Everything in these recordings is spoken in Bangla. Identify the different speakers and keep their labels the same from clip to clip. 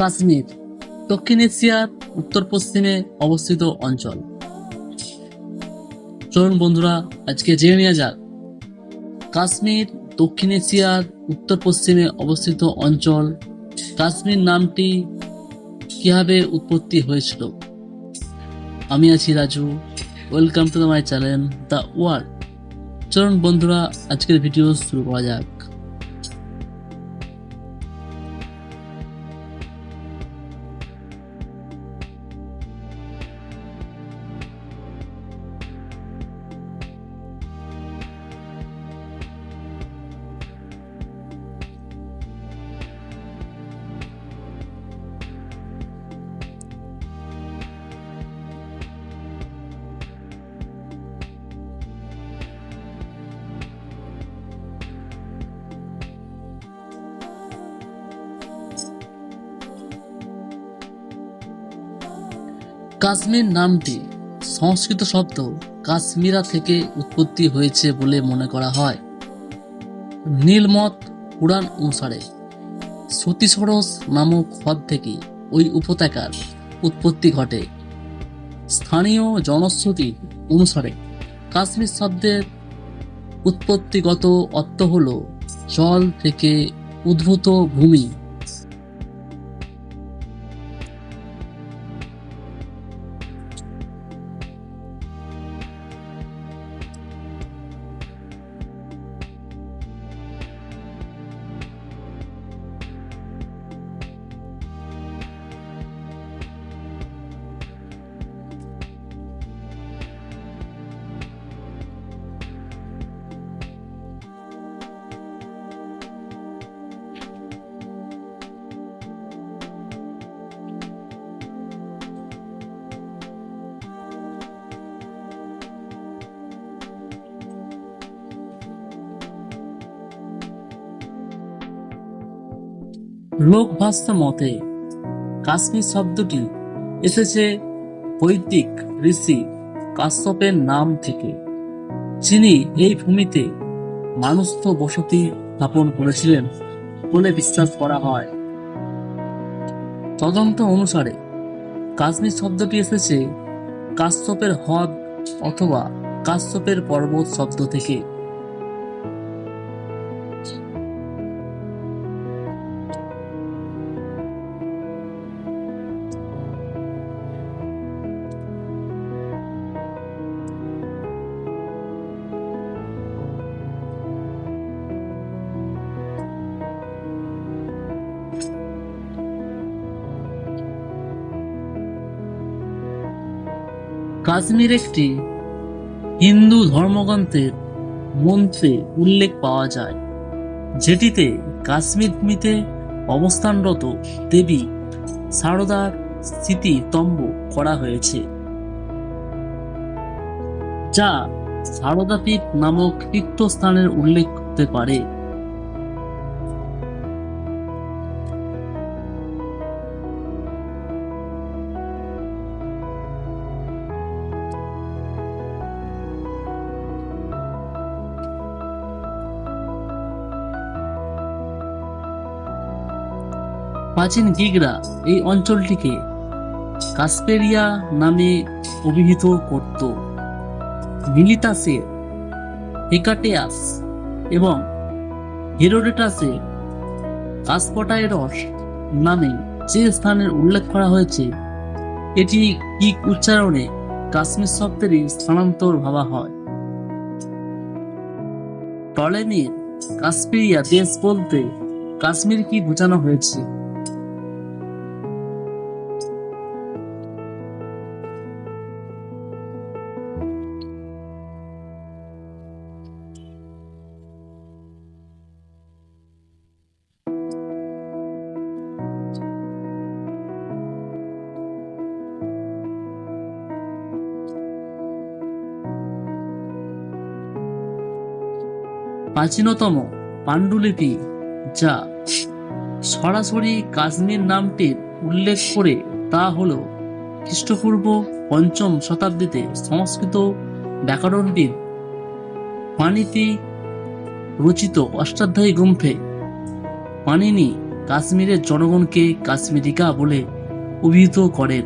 Speaker 1: কাশ্মীর দক্ষিণ এশিয়ার উত্তর পশ্চিমে অবস্থিত অঞ্চল। চলুন বন্ধুরা, আজকে জেনে নেওয়া যাক কাশ্মীর দক্ষিণ এশিয়ার উত্তর পশ্চিমে অবস্থিত অঞ্চল। কাশ্মীর নামটি কিভাবে উৎপত্তি হয়েছিল। আমি আছি Raju, welcome to my channel the world. চলুন বন্ধুরা, আজকের ভিডিও শুরু করা যাক। কাশ্মীর নামটি সংস্কৃত শব্দ কাশ্মীরা থেকে উৎপত্তি হয়েছে বলে মনে করা হয়। নীলমত পুরাণ অনুসারে সতী সরস নামক হ্রদ থেকে ওই উপত্যকার উৎপত্তি ঘটে। স্থানীয় জনশ্রুতি অনুসারে কাশ্মীর শব্দের উৎপত্তিগত অর্থ হল জল থেকে উদ্ভূত ভূমি। লোকভাষ্য মতে কাশ্মীর শব্দটি এসেছে বৈদিক ঋষি কাশ্যপের নাম থেকে, যিনি এই ভূমিতে মানুষ্য বসতি স্থাপন করেছিলেন বলে বিশ্বাস করা হয়। তদন্ত অনুসারে কাশ্মীর শব্দটি এসেছে কাশ্যপের হ্রদ অথবা কাশ্যপের পর্বত শব্দ থেকে। কাশ্মীর একটি হিন্দু ধর্মগ্রন্থের মন্ত্রে উল্লেখ পাওয়া যায়, যেটিতে কাশ্মীর ভূমিতে অবস্থানরত দেবী শারদার স্মৃতিস্তম্ভ করা হয়েছে, যা শারদাপীঠ নামক তীর্থস্থানের উল্লেখ করতে পারে। প্রাচীন গ্রিকরা এই অঞ্চলটিকে কাসপেরিয়া নামে অভিহিত করত। মিলিতাসের হেকাটেয়াস এবং হেরোডোটাসের কাসপটাইরস নামে যে স্থানের উল্লেখ করা হয়েছে, এটি গ্রিক উচ্চারণে কাশ্মীর শব্দেরই স্থানান্তর ভাবা হয়। টলেমির কাসপেরিয়া দেশ বলতে কাশ্মীর কি বোঝানো হয়েছে। প্রাচীনতম পাণ্ডুলিপি যা সরাসরি কাশ্মীর নামটির উল্লেখ করে তা হল খ্রিস্টপূর্ব ৫ম শতাব্দীতে সংস্কৃত ব্যাকরণবিদ পাণিনি রচিত অষ্টাধ্যায়ী গ্রন্থে পাণিনি কাশ্মীরের জনগণকে কাশ্মীরিকা বলে অভিহিত করেন?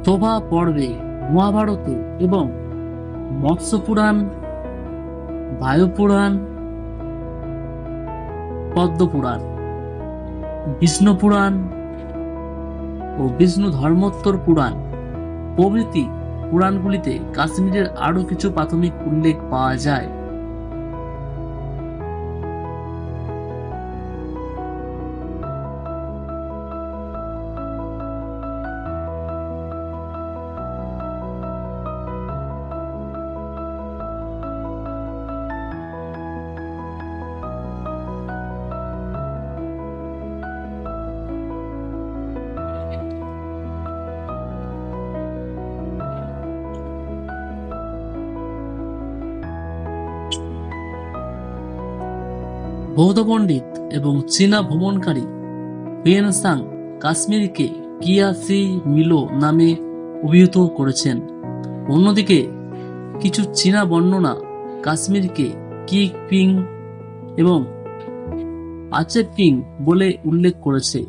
Speaker 1: শোভা পর্বে মহাভারতে এবং মৎস্য পুরাণ, বায়ু পুরাণ, পদ্ম পুরাণ, বিষ্ণু পুরাণ ও বিষ্ণু ধর্মোত্তর পুরাণ প্রভৃতি পুরাণগুলিতে কাশ্মীরের আরো কিছু প্রাথমিক উল্লেখ পাওয়া যায়। বৌদ্ধ পণ্ডিত এবং চীনা ভ্রমণকারী হুয়েনসাং কাশ্মীরকে কিয়া সি মিলো নামে অভিহিত করেছেন। অন্যদিকে কিছু চীনা বর্ণনা কাশ্মীরকে কি পিং এবং আচে পিং বলে উল্লেখ করেছে।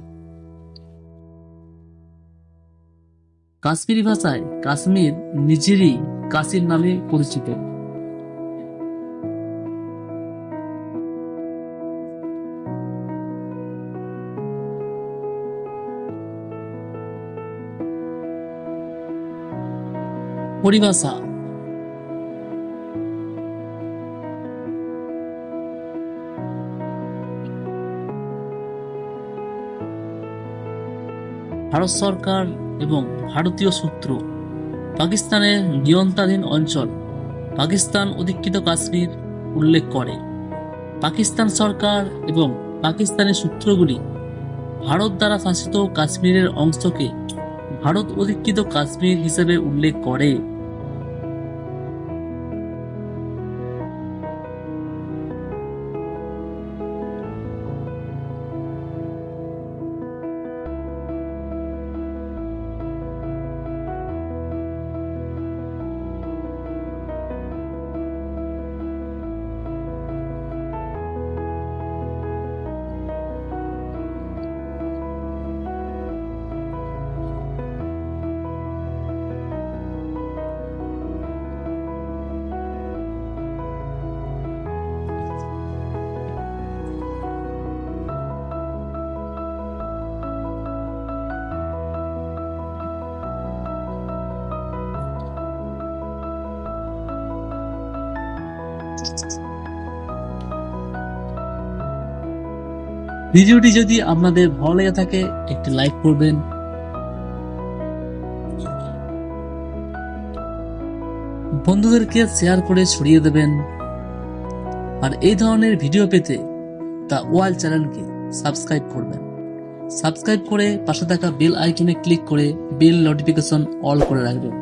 Speaker 1: কাশ্মীরি ভাষায় কাশ্মীর নিজেরই কাশীর নামে পরিচিত। পরিভাষা। ভারত সরকার এবং ভারতীয় সূত্র পাকিস্তানের নিয়ন্ত্রণাধীন অঞ্চল পাকিস্তান অধিকৃত কাশ্মীর উল্লেখ করে। পাকিস্তান সরকার এবং পাকিস্তানের সূত্রগুলি ভারত দ্বারা শাসিত কাশ্মীরের অংশকে ভারত অধিকৃত কাশ্মীর হিসেবে উল্লেখ করে। ভিডিওটি যদি আপনাদের ভালো লেগে থাকে একটি লাইক করবেন, বন্ধুদেরকে শেয়ার করে ছড়িয়ে দেবেন, আর এই ধরনের ভিডিও পেতে দ্য ওয়াল চ্যানেলকে সাবস্ক্রাইব করবেন। সাবস্ক্রাইব করে পাশে থাকা বেল আইকনে ক্লিক করে বেল নোটিফিকেশন অল করে রাখবেন।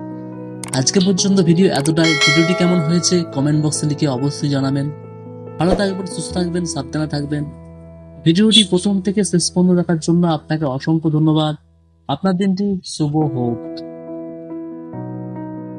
Speaker 1: আজকে পর্যন্ত ভিডিও এতটাই। ভিডিওটি কেমন হয়েছে কমেন্ট বক্সে লিখে অবশ্যই জানাবেন। ভালো থাকবেন, সুস্থ থাকবেন, সাবধানে থাকবেন। ভিডিওটি প্রথম থেকে শেষ পর্যন্ত দেখার জন্য আপনাকে অসংখ্য ধন্যবাদ। আপনার দিনটি শুভ হোক।